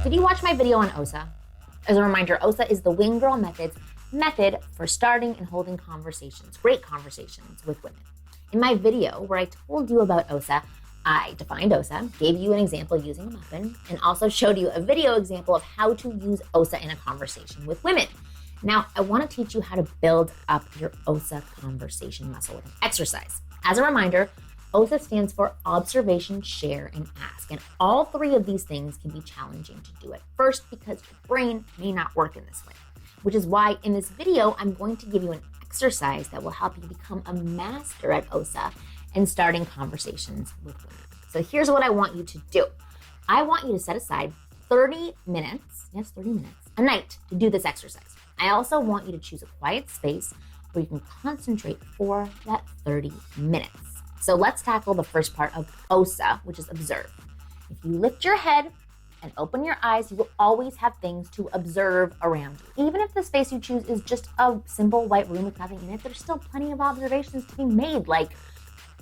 Did you watch my video on O.S.A? As a reminder, O.S.A is the Wing Girl Method's method for starting and holding conversations, great conversations with women. In my video where I told you about O.S.A, I defined O.S.A, gave you an example using a muffin, and also showed you a video example of how to use O.S.A in a conversation with women. Now, I want to teach you how to build up your O.S.A conversation muscle with an exercise. As a reminder, O.S.A stands for observation, share, and ask. And all three of these things can be challenging to do at first because your brain may not work in this way. Which is why in this video, I'm going to give you an exercise that will help you become a master at O.S.A and starting conversations with women. So here's what I want you to do. I want you to set aside 30 minutes, yes, 30 minutes, a night to do this exercise. I also want you to choose a quiet space where you can concentrate for that 30 minutes. So let's tackle the first part of O.S.A, which is observe. If you lift your head and open your eyes, you will always have things to observe around you. Even if the space you choose is just a simple white room with nothing in it, there's still plenty of observations to be made, like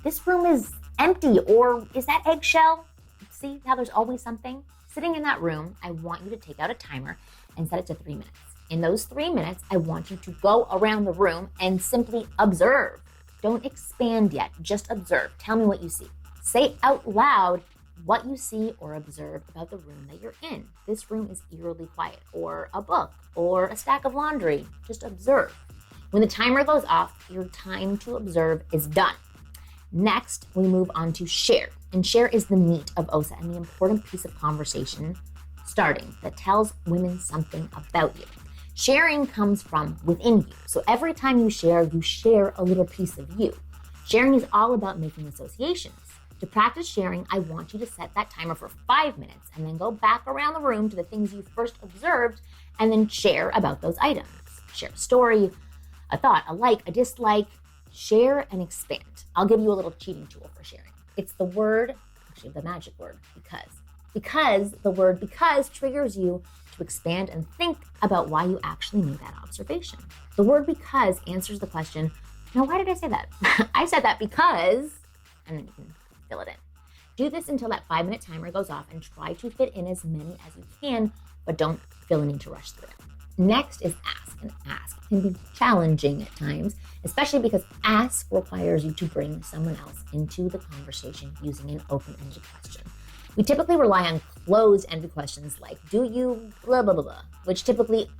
this room is empty, or is that eggshell? See how there's always something? Sitting in that room, I want you to take out a timer and set it to 3 minutes. In those 3 minutes, I want you to go around the room and simply observe. Don't expand yet, just observe. Tell me what you see. Say out loud what you see or observe about the room that you're in. This room is eerily quiet, or a book, or a stack of laundry. Just observe. When the timer goes off, your time to observe is done. Next, we move on to share. And share is the meat of O.S.A and the important piece of conversation starting that tells women something about you. Sharing comes from within you. So every time you share a little piece of you. Sharing is all about making associations. To practice sharing, I want you to set that timer for 5 minutes and then go back around the room to the things you first observed and then share about those items. Share a story, a thought, a like, a dislike. Share and expand. I'll give you a little cheating tool for sharing. It's the word, actually the magic word, because. Because the word because triggers you to expand and think about why you actually made that observation. The word because answers the question, now why did I say that? I said that because, and then you can fill it in. Do this until that 5 minute timer goes off and try to fit in as many as you can, but don't feel the need to rush through it. Next is ask, and ask can be challenging at times, especially because ask requires you to bring someone else into the conversation using an open-ended question. We typically rely on closed-ended questions like, do you blah, blah, blah, blah, which typically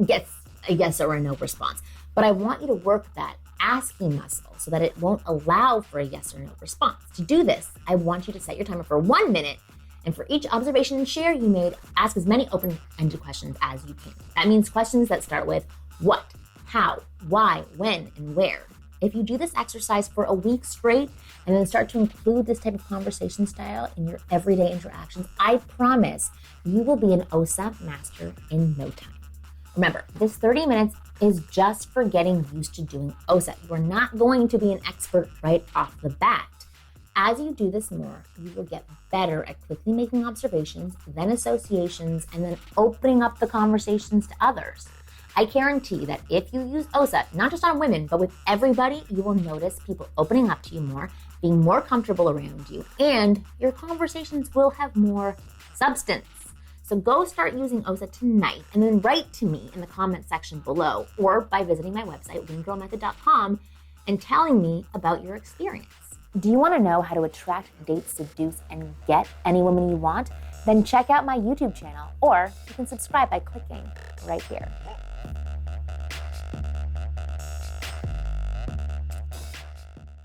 gets a yes or a no response. But I want you to work that asking muscle so that it won't allow for a yes or no response. To do this, I want you to set your timer for 1 minute, and for each observation and share you made, ask as many open-ended questions as you can. That means questions that start with what, how, why, when, and where. If you do this exercise for a week straight and then start to include this type of conversation style in your everyday interactions, I promise you will be an O.S.A master in no time. Remember, this 30 minutes is just for getting used to doing O.S.A. You are not going to be an expert right off the bat. As you do this more, you will get better at quickly making observations, then associations, and then opening up the conversations to others. I guarantee that if you use O.S.A, not just on women, but with everybody, you will notice people opening up to you more, being more comfortable around you, and your conversations will have more substance. So go start using O.S.A tonight and then write to me in the comment section below or by visiting my website, winggirlmethod.com, and telling me about your experience. Do you want to know how to attract, date, seduce, and get any woman you want? Then check out my YouTube channel, or you can subscribe by clicking right here.